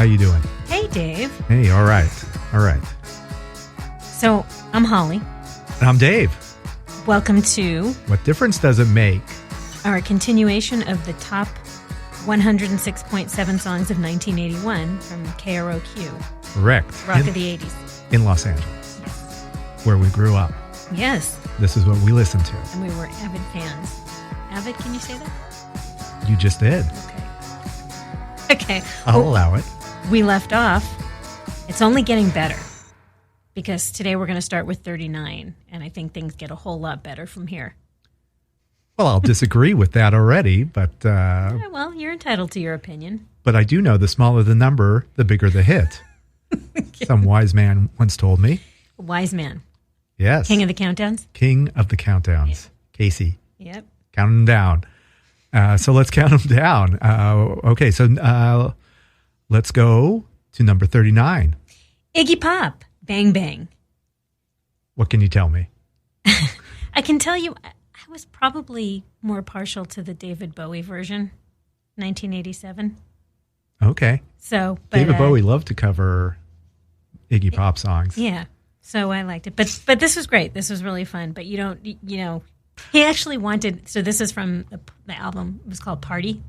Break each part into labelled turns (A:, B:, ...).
A: How you doing?
B: Hey, Dave.
A: Hey, all right.
B: So, I'm Holly.
A: And I'm Dave.
B: Welcome to
A: What Difference Does It Make?
B: Our continuation of the top 106.7 songs of 1981 from KROQ.
A: Correct.
B: Rock of the 80s.
A: In Los Angeles, where we grew up.
B: Yes.
A: This is what we listened to.
B: And we were avid fans. Avid, can you say that?
A: You just did.
B: Okay.
A: I'll allow it.
B: We left off. It's only getting better. Because today we're going to start with 39. And I think things get a whole lot better from here.
A: Well, I'll disagree with that already, but...
B: Yeah, well, you're entitled to your opinion.
A: But I do know the smaller the number, the bigger the hit. Some wise man once told me.
B: Wise man.
A: Yes.
B: King of the countdowns?
A: King of the countdowns. Yeah. Casey.
B: Yep.
A: Counting them down. So let's count them down. Okay, so let's go to number 39.
B: Iggy Pop, Bang Bang.
A: What can you tell me?
B: I can tell you, I was probably more partial to the David Bowie version, 1987.
A: Okay.
B: So, but,
A: David Bowie loved to cover Iggy Pop songs.
B: Yeah. So I liked it. But this was great. This was really fun. But he actually wanted, so this is from the album, it was called Party.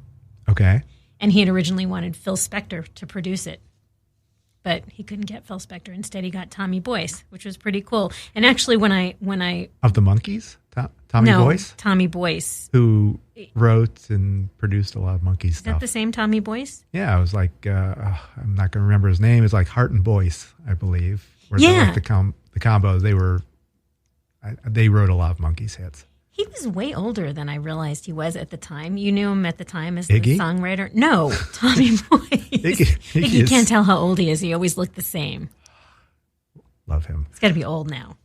A: Okay.
B: And he had originally wanted Phil Spector to produce it. But he couldn't get Phil Spector. Instead, he got Tommy Boyce, which was pretty cool. And actually, when I
A: of the Monkees, Tommy Boyce,
B: Tommy Boyce,
A: who wrote and produced a lot of Monkees stuff.
B: Is that the same Tommy Boyce?
A: Yeah, it was like I'm not going to remember his name. It's like Hart and Boyce, I believe.
B: Yeah,
A: the combo. They wrote a lot of Monkees hits.
B: He was way older than I realized he was at the time. You knew him at the time as
A: Iggy?
B: The songwriter? No, Tommy Boyce. Iggy can't tell how old he is. He always looked the same.
A: Love him.
B: He's got to be old now.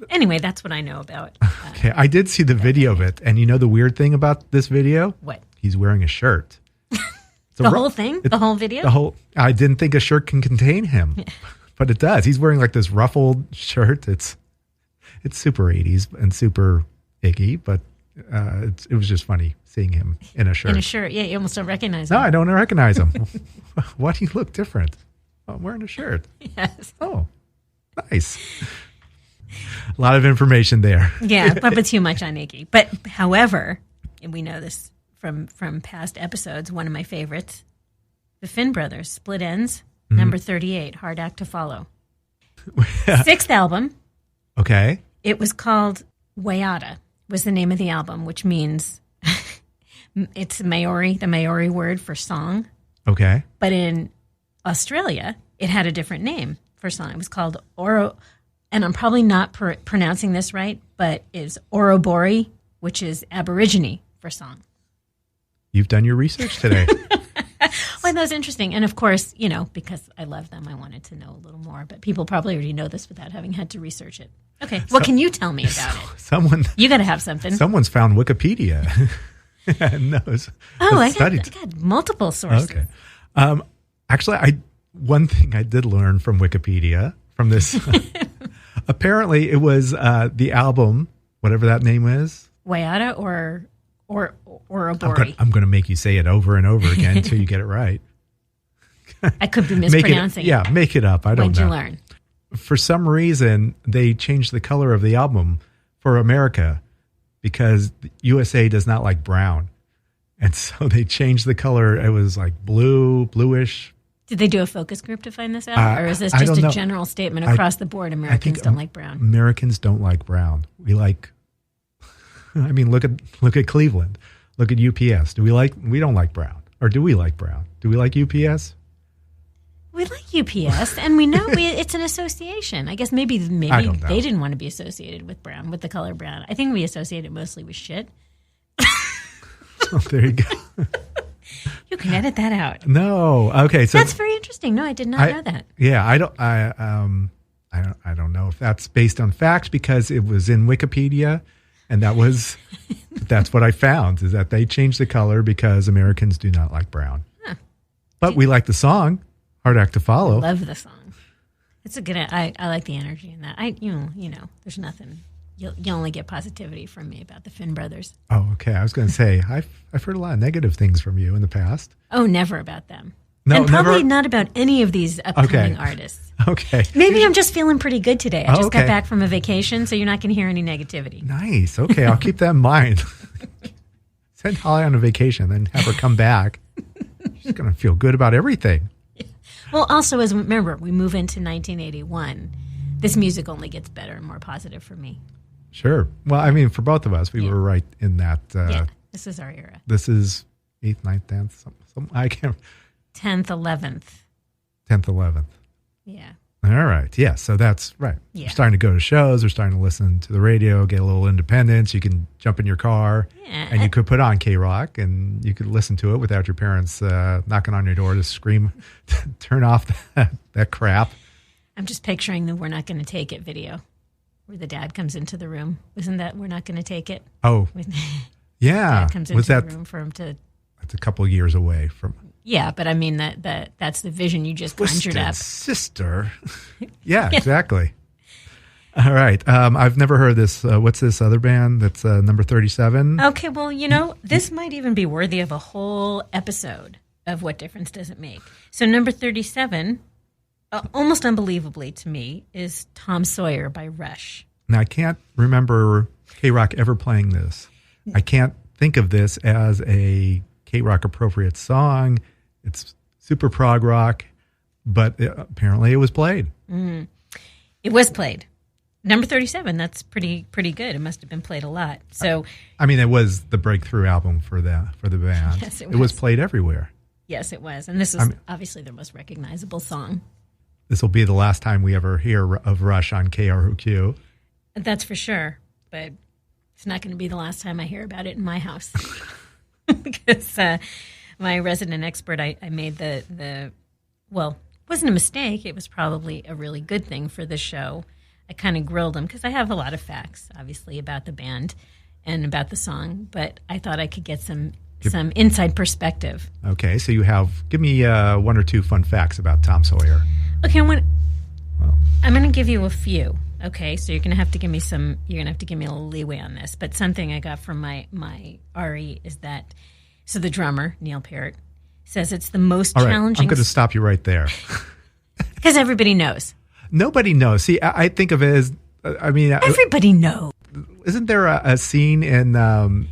B: Anyway, that's what I know about.
A: Okay, I did see the video of it. And you know the weird thing about this video?
B: What?
A: He's wearing a shirt.
B: The whole thing? The whole video?
A: I didn't think a shirt can contain him. But it does. He's wearing like this ruffled shirt. It's super 80s and super Iggy, but it was just funny seeing him in a shirt.
B: In a shirt, yeah, you almost don't recognize him.
A: No, I don't recognize him. Why do you look different? Oh, I'm wearing a shirt.
B: Yes.
A: Oh, nice. A lot of information there.
B: Yeah, but too much on Iggy. But however, and we know this from past episodes, one of my favorites, the Finn Brothers, Split Ends, number 38, Hard Act to Follow. Sixth album.
A: Okay.
B: It was called Wayada, was the name of the album, which means it's Maori, the Maori word for song.
A: Okay.
B: But in Australia, it had a different name for song. It was called Oro, and I'm probably not pronouncing this right, but it's Orobori, which is Aborigine for
A: You've done your research today.
B: Well, that was interesting. And of course, because I love them, I wanted to know a little more. But people probably already know this without having had to research it. Okay, what can you tell me about it? You got to have something.
A: Someone's found Wikipedia and knows.
B: Oh, I got multiple sources.
A: Okay. Actually, one thing I did learn from Wikipedia from this. Apparently, it was the album, whatever that name is.
B: Wayada or Orobori.
A: I'm going to make you say it over and over again until you get it right.
B: I could be mispronouncing it.
A: Make it up. I don't know.
B: What'd you learn?
A: For some reason, they changed the color of the album for America because the USA does not like brown. And so they changed the color. It was like bluish. Did
B: they do a focus group to find this out? Or is this just a general statement across the board? Americans don't like brown.
A: Americans don't like brown. We like, look at Cleveland. Look at UPS. We don't like brown. Or do we like brown? Do we like UPS?
B: We like UPS, and we know it's an association. I guess maybe they didn't want to be associated with brown, with the color brown. I think we associate it mostly with shit.
A: Oh, there you go.
B: You can edit that out.
A: No, okay. So
B: that's very interesting. No, I did not know that.
A: Yeah, I don't know if that's based on fact because it was in Wikipedia, and that's what I found is that they changed the color because Americans do not like brown. Huh. But we like the song. Hard Act to Follow.
B: I love the song. It's a good. I like the energy in that. There's nothing. You'll only get positivity from me about the Finn Brothers.
A: Oh, okay. I was going to say I've heard a lot of negative things from you in the past.
B: Oh, never about them.
A: No,
B: and probably
A: never.
B: not about any of these upcoming artists.
A: Okay.
B: Maybe I'm just feeling pretty good today. I just
A: okay.
B: got back from a vacation, so you're not going to hear any negativity.
A: Nice. Okay, I'll keep that in mind. Send Holly on a vacation, then have her come back. She's going to feel good about everything.
B: Well, also, remember, we move into 1981. This music only gets better and more positive for me.
A: Sure. Well, I mean, for both of us, we were right in that.
B: This is our era.
A: This is 8th, 9th, 10th. I can't.
B: 10th, 11th.
A: 10th, 11th.
B: Yeah.
A: All right. Yeah. So that's right.
B: Yeah.
A: We're starting to go to shows. We're starting to listen to the radio, get a little independence. You can jump in your car and you could put on KROQ and you could listen to it without your parents knocking on your door to scream, turn off that crap.
B: I'm just picturing the "We're Not Going to Take It" video where the dad comes into the room. Isn't that "We're Not Going to Take It"?
A: Oh, yeah.
B: Dad comes into the room for him to.
A: That's a couple of years away from.
B: Yeah, but I mean that's the vision you just conjured up.
A: Sister. Yeah, exactly. All right. I've never heard this. What's this other band that's number 37?
B: Okay, well, this might even be worthy of a whole episode of What Difference Does It Make? So number 37, almost unbelievably to me, is Tom Sawyer by Rush.
A: Now, I can't remember KROQ ever playing this. I can't think of this as a KROQ appropriate song. It's super prog rock, but apparently it was played.
B: Mm. It was played. Number 37, that's pretty good. It must have been played a lot. So,
A: I mean, it was the breakthrough album for the band.
B: Yes,
A: it was played everywhere.
B: Yes, it was. And this is obviously their most recognizable song.
A: This will be the last time we ever hear of Rush on KROQ.
B: That's for sure. But it's not going to be the last time I hear about it in my house. Because my resident expert, I made it wasn't a mistake. It was probably a really good thing for the show. I kind of grilled him because I have a lot of facts, obviously, about the band and about the song, but I thought I could get some inside perspective.
A: Okay, so give me one or two fun facts about Tom Sawyer.
B: Okay, I'm going to give you a few. Okay, so you're going to have to give me a little leeway on this, but something I got from my RE is that, so the drummer, Neil Peart, says it's the most challenging.
A: I'm going to stop you right there.
B: Because everybody knows.
A: Nobody knows. See, I think of it as,
B: everybody knows.
A: Isn't there a scene in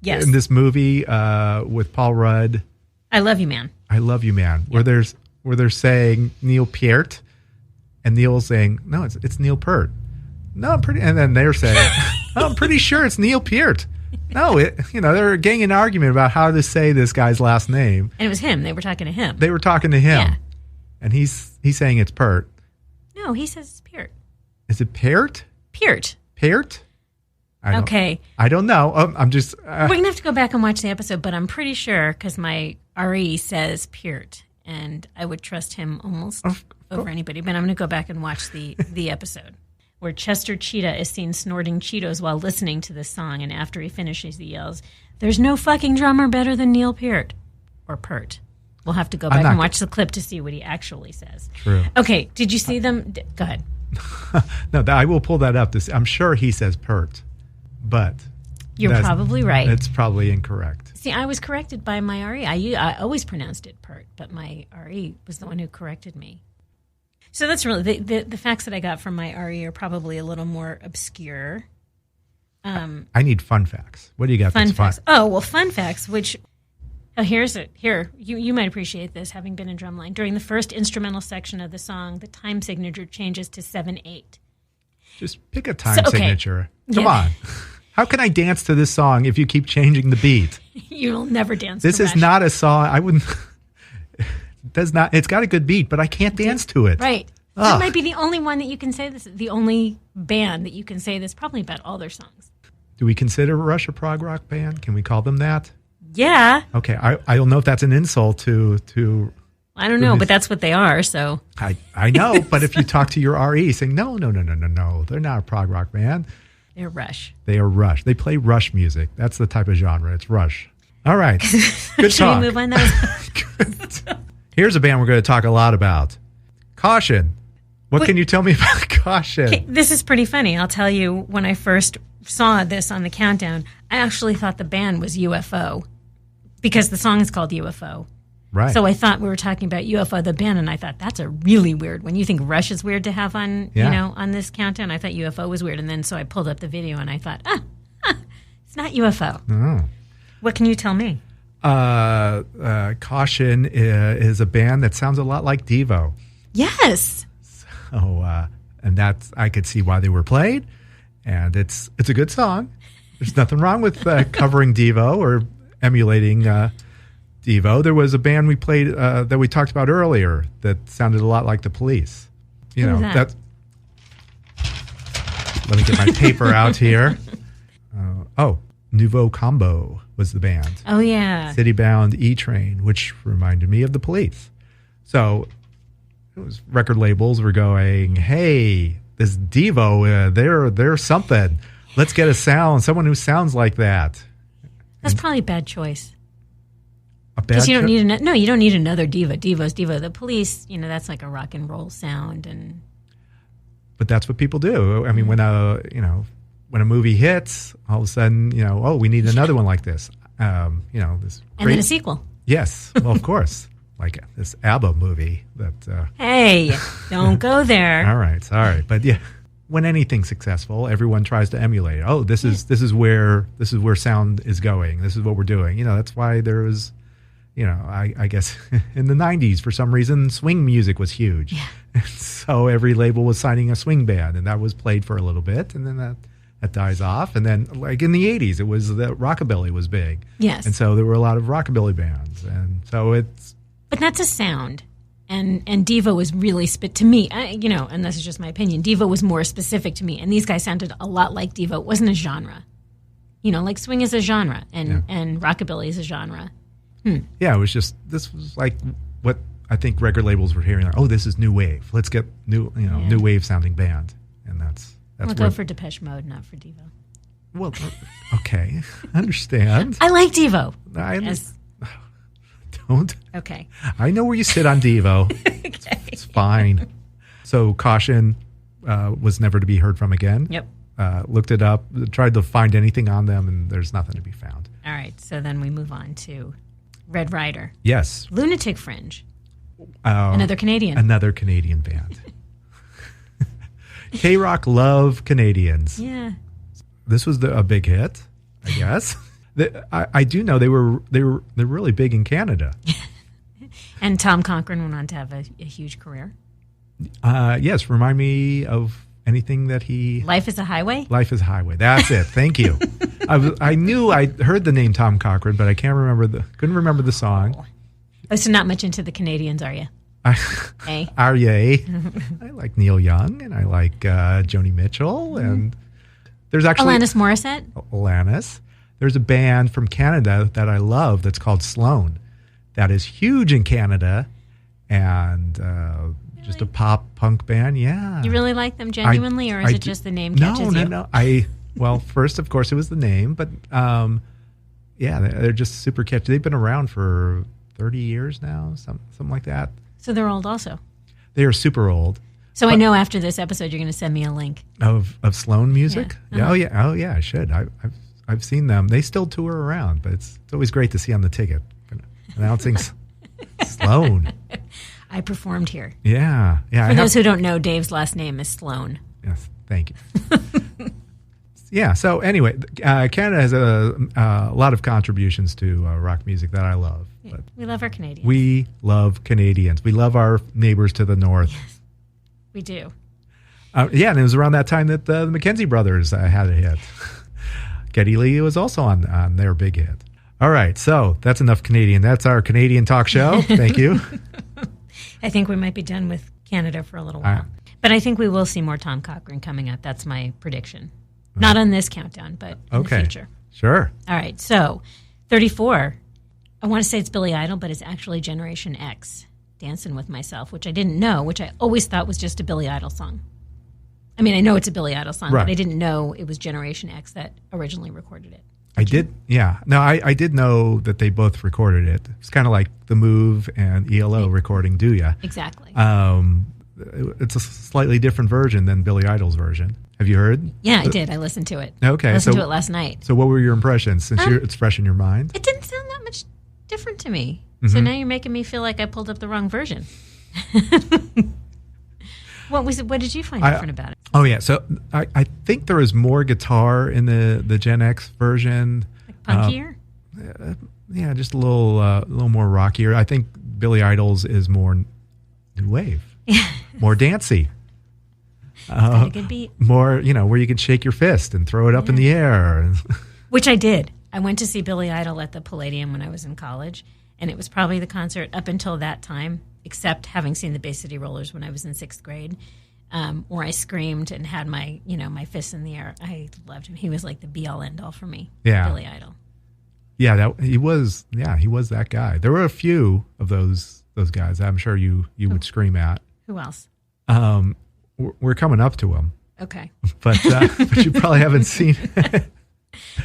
B: yes.
A: in this movie with Paul Rudd?
B: I Love You, Man.
A: I Love You, Man. Yep. Where they're saying Neil Peart, and Neil's saying, no, it's Neil Peart. No, and then they're saying, oh, I'm pretty sure it's Neil Peart. No, they're getting an argument about how to say this guy's last name.
B: And it was him. They were talking to him.
A: Yeah. And he's saying it's Peart.
B: No, he says it's Peart.
A: Is it Peart?
B: Peart.
A: Peart?
B: Okay.
A: I don't know. I'm just...
B: We're going to have to go back and watch the episode, but I'm pretty sure because my RE says Peart, and I would trust him almost over anybody. But I'm going to go back and watch the episode where Chester Cheetah is seen snorting Cheetos while listening to this song, and after he finishes, he yells, "There's no fucking drummer better than Neil Peart." Or Peart. We'll have to go back and watch the clip to see what he actually says.
A: True.
B: Okay, did you see them? Go ahead.
A: No, I will pull that up. I'm sure he says Peart, but...
B: You're probably right.
A: It's probably incorrect.
B: See, I was corrected by my RE. I always pronounced it Peart, but my RE was the one who corrected me. So that's really... The facts that I got from my RE are probably a little more obscure.
A: I need fun facts. What do you got
B: fun
A: that's
B: facts?
A: fun?
B: Oh, well, fun facts, which... Oh, here's it. Here, you might appreciate this, having been in drumline. During the first instrumental section of the song, the time signature changes to 7/8.
A: Just pick a time signature. Come on. How can I dance to this song if you keep changing the beat?
B: You'll never dance.
A: This is not a song. I wouldn't. It does not. It's got a good beat, but I can't dance to it.
B: Right. That might be the only one that you can say this. The only band that you can say this probably about all their songs.
A: Do we consider Rush a prog rock band? Can we call them that?
B: Yeah.
A: Okay. I don't know if that's an insult to.
B: I don't know, but that's what they are. So
A: I know, but if you talk to your RE saying no, they're not a prog rock band.
B: They're Rush.
A: They are Rush. They play Rush music. That's the type of genre. It's Rush. All right. Good
B: Should
A: talk.
B: we move on now?
A: Here's a band we're going to talk a lot about. Caution. What can you tell me about Caution?
B: Okay, this is pretty funny. I'll tell you, when I first saw this on the countdown, I actually thought the band was UFO because the song is called UFO.
A: Right.
B: So I thought we were talking about UFO the band, and I thought that's a really weird one. You think Rush is weird to have on, on this countdown? I thought UFO was weird, and then so I pulled up the video and I thought, it's not UFO.
A: Oh.
B: What can you tell me?
A: Caution is a band that sounds a lot like Devo.
B: Yes.
A: So, and that's I could see why they were played, and it's a good song. There's nothing wrong with covering Devo or emulating Devo. There was a band we played that we talked about earlier that sounded a lot like the Police. You know that. Let me get my paper out here. Nouveau Combo was the band.
B: Oh yeah,
A: City Bound E-Train, which reminded me of the Police. So it was record labels were going, "Hey, this Devo, they're something. Let's get someone who sounds like that."
B: That's probably a bad choice.
A: Because
B: you don't need you don't need another diva. Devo's Devo. The Police, that's like a rock and roll sound,
A: but that's what people do. I mean, when a movie hits, all of a sudden, we need another one like this. This
B: and then a sequel.
A: Yes, well, of course, like this ABBA movie. That
B: hey, don't go there.
A: All right, sorry, but yeah. When anything's successful, everyone tries to emulate it. Oh, this is where sound is going. This is what we're doing. That's why there was, I guess in the 90s, for some reason, swing music was huge.
B: Yeah.
A: And so every label was signing a swing band, and that was played for a little bit, and then that dies off. And then, like in the 80s, it was that rockabilly was big.
B: Yes.
A: And so there were a lot of rockabilly bands, and so it's.
B: But that's a sound. And Devo was really to me, and this is just my opinion, Devo was more specific to me. And these guys sounded a lot like Devo. It wasn't a genre. Like swing is a genre and rockabilly is a genre.
A: Yeah, this was like what I think record labels were hearing. Like, oh, this is new wave. Let's get new wave sounding band. And that's
B: I'll go for Depeche Mode, not for Devo.
A: Well, okay. I understand.
B: I like Devo.
A: Don't.
B: Okay.
A: I know where you sit on Devo.
B: Okay.
A: It's fine. So Caution was never to be heard from again.
B: Yep.
A: Looked it up, tried to find anything on them, and there's nothing to be found.
B: All right. So then we move on to Red Rider.
A: Yes.
B: Lunatic Fringe. Another Canadian.
A: Another Canadian band. KROQ love Canadians.
B: Yeah.
A: This was a big hit, I guess. I do know they're really big in Canada.
B: And Tom Cochrane went on to have a huge career.
A: Yes, remind me of anything that he.
B: Life is a Highway.
A: Life is a Highway. That's it. Thank you. I knew I heard the name Tom Cochrane, but I couldn't remember the song.
B: Oh, so not much into the Canadians, are you? Hey.
A: Are you? I like Neil Young and I like Joni Mitchell and there's actually
B: Alanis Morissette.
A: Alanis. There's a band from Canada that I love that's called Sloan that is huge in Canada and just a pop punk band. Yeah.
B: You really like them genuinely or is it just the name catches you?
A: No. Well, first, of course, it was the name, but they're just super catchy. They've been around for 30 years now, something like that.
B: So they're old also.
A: They are super old.
B: So I know after this episode you're going to send me a link.
A: Of Sloan music?
B: Yeah. Uh-huh.
A: Oh yeah, I should. I've seen them. They still tour around, but it's always great to see on the ticket announcing Sloan.
B: I performed here.
A: Yeah.
B: For those who don't know, Dave's last name is Sloan.
A: Yes, thank you. Yeah. So anyway, Canada has a lot of contributions to rock music that I love.
B: But we love our Canadians.
A: We love Canadians. We love our neighbors to the north.
B: Yes, we do.
A: And it was around that time that the Mackenzie brothers had a hit. Geddy Lee was also on their big hit. All right, so that's enough Canadian. That's our Canadian talk show. Thank you.
B: I think we might be done with Canada for a little while. But I think we will see more Tom Cochrane coming up. That's my prediction. Not on this countdown, but in the future.
A: Sure.
B: All right, so 34. I want to say it's Billy Idol, but it's actually Generation X, Dancing With Myself, which I didn't know, which I always thought was just a Billy Idol song. I mean, I know it's a Billy Idol song, but I didn't know it was Generation X that originally recorded it.
A: I did, yeah. No, I did know that they both recorded it. It's kind of like The Move and ELO recording Do Ya.
B: Exactly.
A: It's a slightly different version than Billy Idol's version. Have you heard?
B: Yeah, I did. I listened to it.
A: Okay.
B: I listened to it last night.
A: So what were your impressions since it's fresh in your mind?
B: It didn't sound that much different to me. So now you're making me feel like I pulled up the wrong version. What did you find different about it?
A: Oh, yeah. So I think there was more guitar in the Gen X version.
B: Like punkier?
A: Yeah, just a little more rockier. I think Billy Idol's is more new wave, more dancey.
B: Got a good beat.
A: More, where you can shake your fist and throw it up in the air.
B: Which I did. I went to see Billy Idol at the Palladium when I was in college, and it was probably the concert up until that time, except having seen the Bay City Rollers when I was in 6th grade, where I screamed and had my fists in the air. I loved him. He was like the be-all, end-all for me, Billy Idol. Yeah,
A: he was that guy. There were a few of those guys I'm sure you would scream at.
B: Who else?
A: We're coming up to him.
B: Okay.
A: But you probably haven't seen it.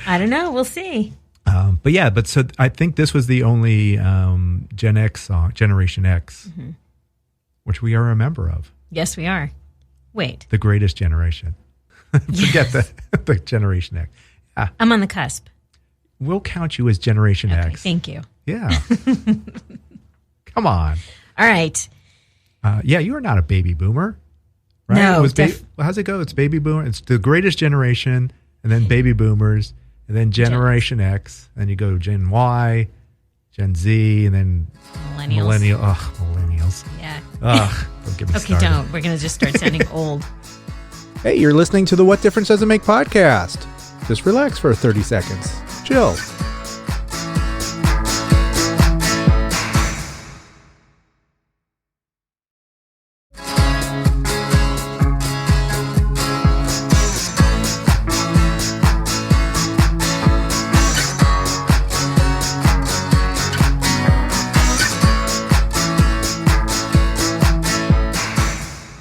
B: I don't know. We'll see.
A: But so I think this was the only Gen X song, Generation X, which we are a member of.
B: Yes, we are. Wait.
A: The greatest generation. Forget the Generation X. Yeah.
B: I'm on the cusp.
A: We'll count you as Generation X.
B: Thank you.
A: Yeah. Come on.
B: All right.
A: You are not a baby boomer, right?
B: No.
A: How's it go? It's baby boomer. It's the greatest generation, and then baby boomers, and then Generation X, and you go to Gen Y, Gen Z, and then millennials.
B: Yeah.
A: Don't get me started.
B: Okay, don't. We're going to just start sounding old.
C: Hey, you're listening to the What Difference Does It Make podcast. Just relax for 30 seconds. Chill.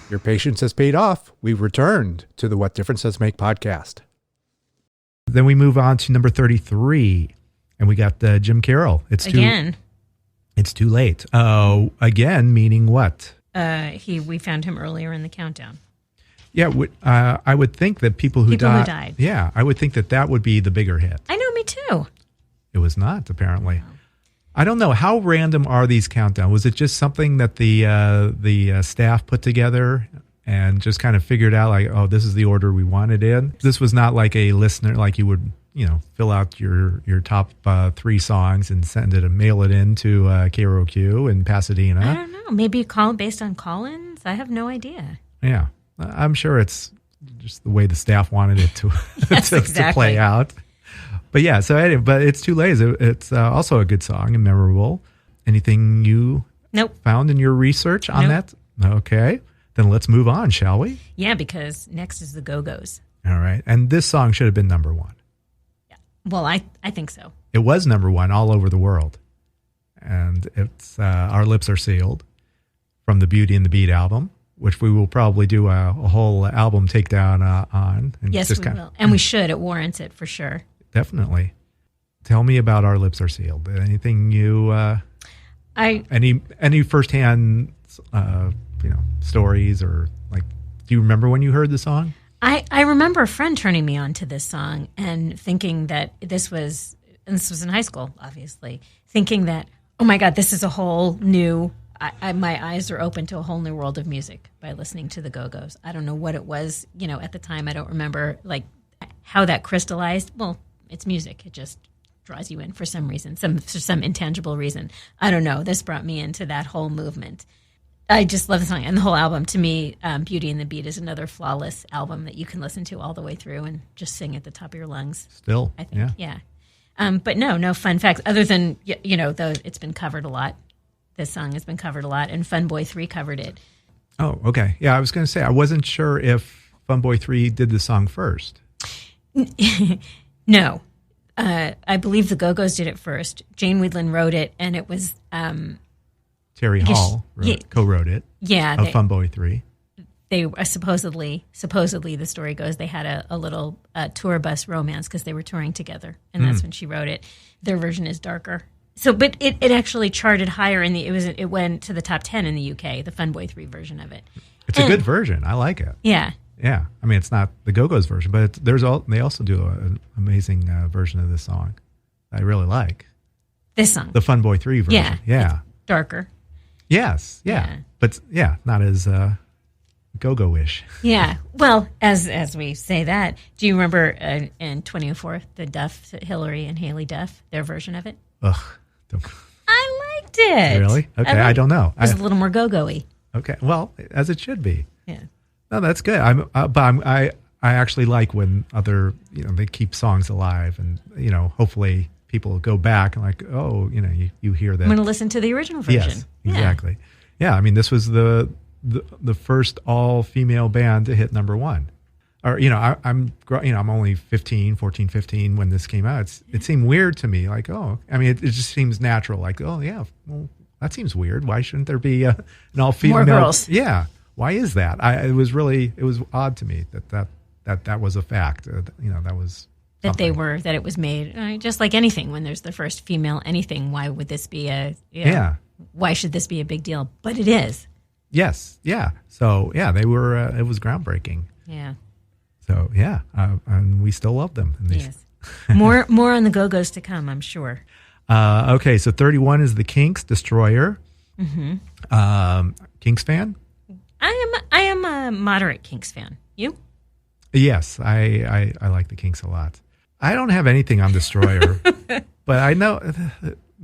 C: Your patience has paid off. We've returned to the What Difference Does It Make podcast.
A: Then we move on to number 33, and we got Jim Carroll. It's too late. Again, meaning what?
B: We found him earlier in the countdown.
A: Yeah, I would think that people who died. Yeah, I would think that would be the bigger hit.
B: I know, me too.
A: It was not, apparently. No. I don't know. How random are these countdowns? Was it just something that the staff put together and just kind of figured out, like, oh, this is the order we want it in? This was not like a listener, like you would, fill out your top 3 songs and mail it in to KROQ in Pasadena.
B: I don't know. Maybe call based on call-ins? I have no idea.
A: Yeah. I'm sure it's just the way the staff wanted it to,
B: yes,
A: to play out. But yeah, but It's Too Late. It's also a good song and memorable. Anything you found in your research on that? Okay. Then let's move on, shall we?
B: Yeah, because next is the Go-Go's.
A: All right. And this song should have been number 1.
B: Yeah. Well, I think so.
A: It was number 1 all over the world. And it's Our Lips Are Sealed from the Beauty and the Beat album, which we will probably do a whole album takedown on. And
B: yes, we will. And we should. It warrants it for sure.
A: Definitely. Tell me about Our Lips Are Sealed. Anything you, any firsthand, stories or like, do you remember when you heard the song?
B: I remember a friend turning me on to this song and thinking that this was in high school, obviously, thinking that, oh my God, this is a whole new, my eyes are open to a whole new world of music by listening to the Go-Go's. I don't know what it was, at the time. I don't remember like how that crystallized. Well, it's music. It just draws you in for some reason, for some intangible reason. I don't know. This brought me into that whole movement. I just love the song. And the whole album, to me, Beauty and the Beat is another flawless album that you can listen to all the way through and just sing at the top of your lungs.
A: Still,
B: I think, yeah. But no fun facts other than, though it's been covered a lot. This song has been covered a lot, and Funboy 3 covered it.
A: Oh, okay. Yeah, I was going to say, I wasn't sure if Funboy 3 did the song first.
B: No. I believe the Go-Go's did it first. Jane Wiedlin wrote it, and it was...
A: Terry Hall co-wrote it.
B: Yeah.
A: Of Funboy 3.
B: They supposedly, the story goes, they had a little tour bus romance because they were touring together, and that's when she wrote it. Their version is darker. So, but it actually charted higher it went to the top 10 in the UK, the Funboy 3 version of it.
A: It's a good version. I like it.
B: Yeah.
A: Yeah, I mean, it's not the Go-Go's version, but they also do an amazing version of this song I really like.
B: This song.
A: The Fun Boy 3 version. Yeah.
B: It's darker.
A: Yes. Yeah. But not as go-go-ish.
B: Yeah. Well, as we say that, do you remember in 2004, the Duff, Hillary and Haley Duff, their version of it?
A: Ugh.
B: I liked it.
A: Really? Okay. I don't know.
B: It was a little more go-go-y.
A: Okay. Well, as it should be.
B: Yeah.
A: No, that's good. I actually like when other, they keep songs alive, and hopefully people go back and like, oh, you hear that.
B: I'm going to listen to the original version.
A: Yes, exactly. Yeah, I mean, this was the first all-female band to hit number one. Or I'm only 14, 15 when this came out. It seemed weird to me. Like, oh, I mean, it just seems natural. Like, oh yeah, well, that seems weird. Why shouldn't there be an all-female?
B: More girls.
A: Yeah. Why is that? It was odd to me that was a fact. That was something.
B: That it was made just like anything. When there's the first female anything, why would this be why should this be a big deal? But it is.
A: Yes. Yeah. So yeah, they were. It was groundbreaking.
B: Yeah.
A: So yeah, and we still love them.
B: Yes. More on the Go-Go's to come, I'm sure.
A: Okay, so 31 is the Kinks, Destroyer.
B: Mm-hmm.
A: Kinks fan?
B: I am a moderate Kinks fan. You?
A: Yes, I like the Kinks a lot. I don't have anything on Destroyer, but I know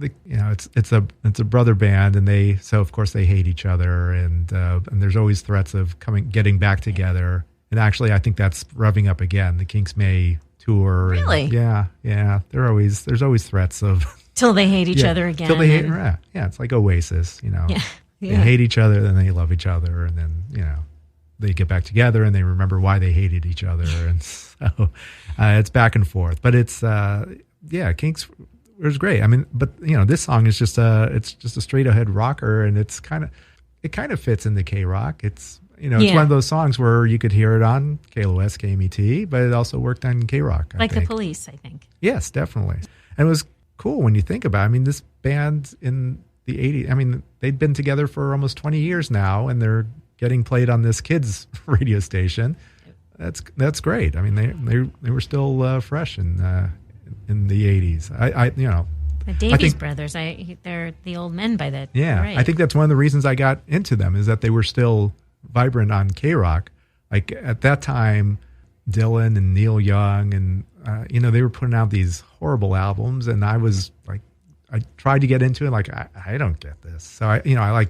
A: it's a brother band, and so of course they hate each other, and there's always threats of getting back together. And actually, I think that's revving up again. The Kinks may tour.
B: Really?
A: Yeah. There's always threats of
B: till they hate each other again.
A: Till they hate. Yeah, it's like Oasis.
B: Yeah.
A: They hate each other, then they love each other, and then they get back together and they remember why they hated each other, and so it's back and forth. But it's Kinks was great. I mean, but this song is just a straight ahead rocker, and it kind of fits into KROQ. It's it's one of those songs where you could hear it on KLOS, KMET, but it also worked on KROQ.
B: Like the Police, I think.
A: Yes, definitely. And it was cool when you think about it. I mean, this band in the 80s, I mean, they'd been together for almost 20 years now, and they're getting played on this kids radio station. That's great. I mean, they were still fresh in the 80s.
B: The Davies brothers, they're the old men by that.
A: Yeah,
B: right.
A: I think that's one of the reasons I got into them, is that they were still vibrant on KROQ. Like at that time, Dylan and Neil Young and they were putting out these horrible albums, and I was like, I tried to get into it. Like I don't get this, so I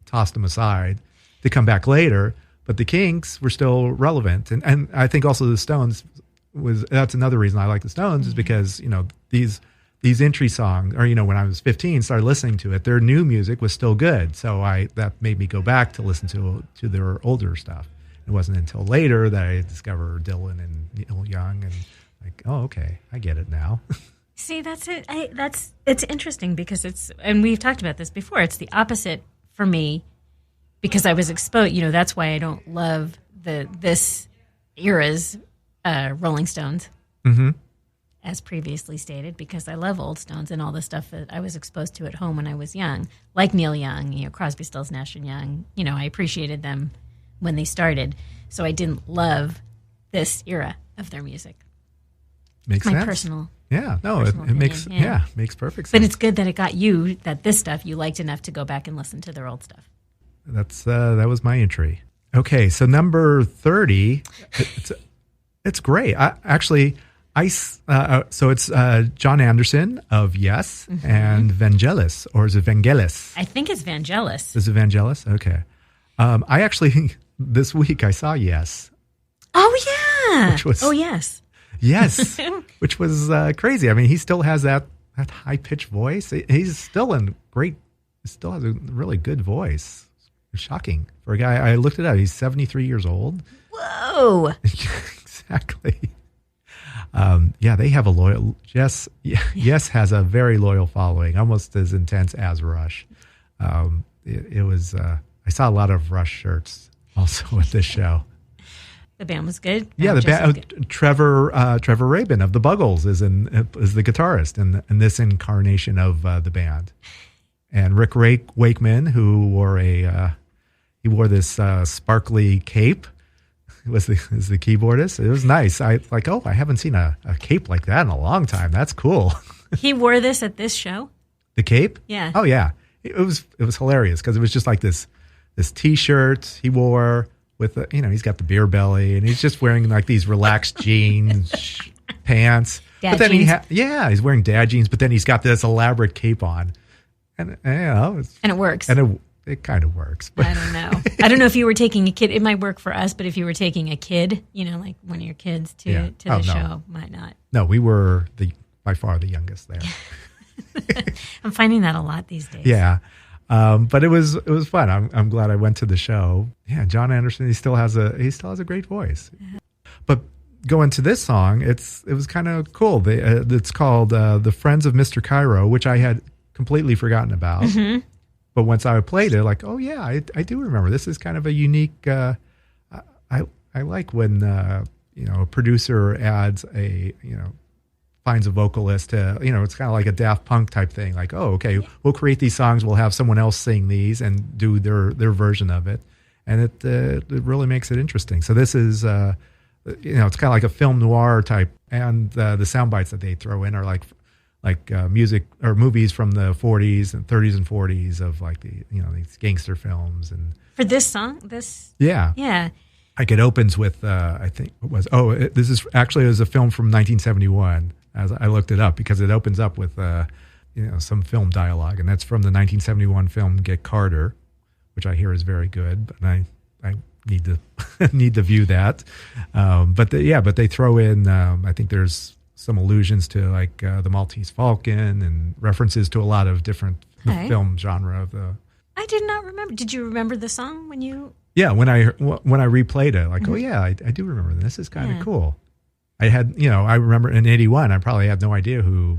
A: tossed them aside to come back later. But the Kinks were still relevant, and I think also the Stones that's another reason I like the Stones, is because these entry songs, or when I was 15, started listening to it, their new music was still good. So that made me go back to listen to their older stuff. It wasn't until later that I discovered Dylan and Neil Young, and like, oh, okay, I get it now.
B: See, that's it. It's interesting because and we've talked about this before. It's the opposite for me, because I was exposed. That's why I don't love this era's Rolling Stones. Mm-hmm. As previously stated, because I love old Stones and all the stuff that I was exposed to at home when I was young, like Neil Young, Crosby, Stills, Nash and Young. I appreciated them when they started, so I didn't love this era of their music.
A: Makes sense.
B: My personal,
A: it makes makes perfect sense.
B: But it's good that it got you that this stuff you liked enough to go back and listen to their old stuff.
A: That was my entry. Okay, so number 30, it's great. So it's John Anderson of Yes, mm-hmm. and Vangelis, or is it Vangelis?
B: I think it's Vangelis.
A: Is it Vangelis? Okay. I actually, this week I saw Yes.
B: Oh, yeah.
A: Yes. Yes. Which was crazy. I mean, he still has that high-pitched voice. He's still still has a really good voice. Shocking. For a guy, I looked it up, he's 73 years old.
B: Whoa.
A: Exactly. They have a loyal. Yes has a very loyal following, almost as intense as Rush. It was. I saw a lot of Rush shirts also at this show.
B: The band was good.
A: Yeah, the band. Trevor Rabin of the Buggles is the guitarist in this incarnation of the band, and Rick Wakeman, who wore this sparkly cape. Was the keyboardist. It was nice. I haven't seen a cape like that in a long time. That's cool.
B: He wore this at this show?
A: The cape?
B: Yeah.
A: Oh yeah. It was hilarious because it was just like this T-shirt he wore with he's got the beer belly and he's just wearing like these relaxed jeans, pants.
B: Dad
A: but then
B: jeans.
A: he's wearing dad jeans, but then he's got this elaborate cape on, and
B: it works.
A: And it kind of works. But
B: I don't know. I don't know if you were taking a kid. It might work for us, but if you were taking a kid, like one of your kids to the show, might not.
A: No, we were by far the youngest there.
B: I'm finding that a lot these days.
A: Yeah. But it was fun. I'm glad I went to the show. Yeah, John Anderson, he still has a great voice. But going to this song, it was kind of cool. It's called The Friends of Mr. Cairo, which I had completely forgotten about. Mm-hmm. But once I played it, like, oh yeah, I do remember. This is kind of a unique. I like when a producer adds finds a vocalist to, it's kind of like a Daft Punk type thing. Like, oh, okay, we'll create these songs. We'll have someone else sing these and do their version of it. And it really makes it interesting. So this is, it's kind of like a film noir type. And the sound bites that they throw in are like music or movies from the 40s and 30s and 40s of like these gangster films. And
B: for this song,
A: yeah. Like it opens with, I think it was, this is actually, it was a film from 1971. As I looked it up because it opens up with some film dialogue, and that's from the 1971 film Get Carter, which I hear is very good, but I need to need to view that. But they throw in I think there's some allusions to like the Maltese Falcon and references to a lot of different film genre of the.
B: I did not remember. Did you remember the song when you?
A: Yeah, when I replayed it, like, oh yeah, I do remember this. This is kind of cool. I had, I remember in '81, I probably had no idea who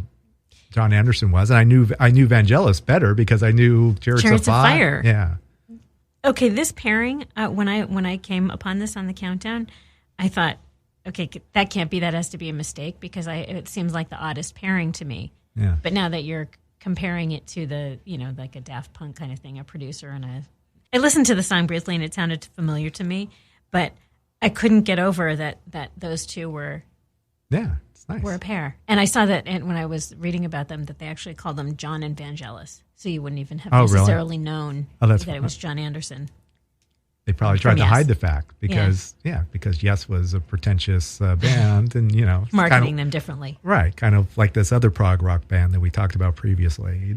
A: John Anderson was, and I knew Vangelis better because I knew Chariots of Fire. Yeah.
B: Okay, this pairing when I came upon this on the countdown, I thought, okay, that can't be. That has to be a mistake because it seems like the oddest pairing to me.
A: Yeah.
B: But now that you're comparing it to the like a Daft Punk kind of thing, a producer and I listened to the song briefly and it sounded familiar to me, but I couldn't get over that those two were.
A: Yeah, it's nice.
B: We're a pair. And I saw that when I was reading about them that they actually called them John and Vangelis. So you wouldn't even have necessarily known that it was John Anderson.
A: They probably tried to hide the fact because Yes was a pretentious band and,
B: marketing them differently.
A: Right. Kind of like this other prog rock band that we talked about previously.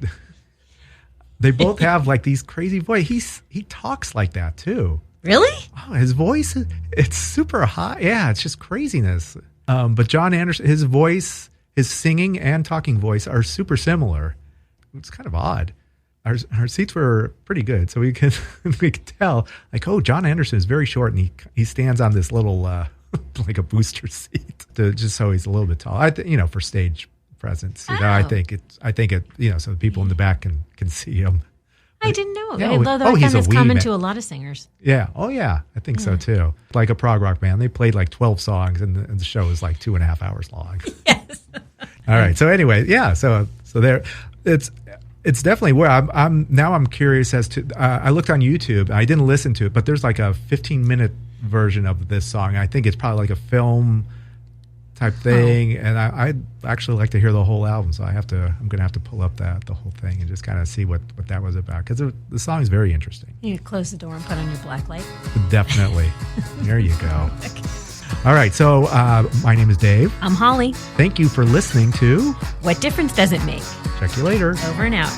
A: They both have like these crazy voice. He talks like that too.
B: Really?
A: Oh, his voice, it's super high. Yeah, it's just craziness. But John Anderson, his voice, his singing and talking voice are super similar. It's kind of odd. Our seats were pretty good, so we could tell like, oh, John Anderson is very short, and he stands on this little like a booster seat just so he's a little bit tall. For stage presence. I think it so the people in the back can see him.
B: I didn't know.
A: Yeah,
B: although I find that's common to a lot of singers.
A: Yeah. Oh, yeah. I think so, too. Like a prog rock band. They played like 12 songs, and the show was like 2.5 hours long.
B: Yes.
A: All right. So anyway, yeah. So there, it's definitely where I'm curious as to, I looked on YouTube. I didn't listen to it, but there's like a 15-minute version of this song. I think it's probably like a film type thing, and I'd actually like to hear the whole album. So I'm going to have to pull up the whole thing and just kind of see what that was about because the song is very interesting.
B: You close the door and put on your black light.
A: Definitely. There you go. Okay. All right. So my name is Dave.
B: I'm Holly.
A: Thank you for listening to
B: What Difference Does It Make?
A: Check you later.
B: Over and out.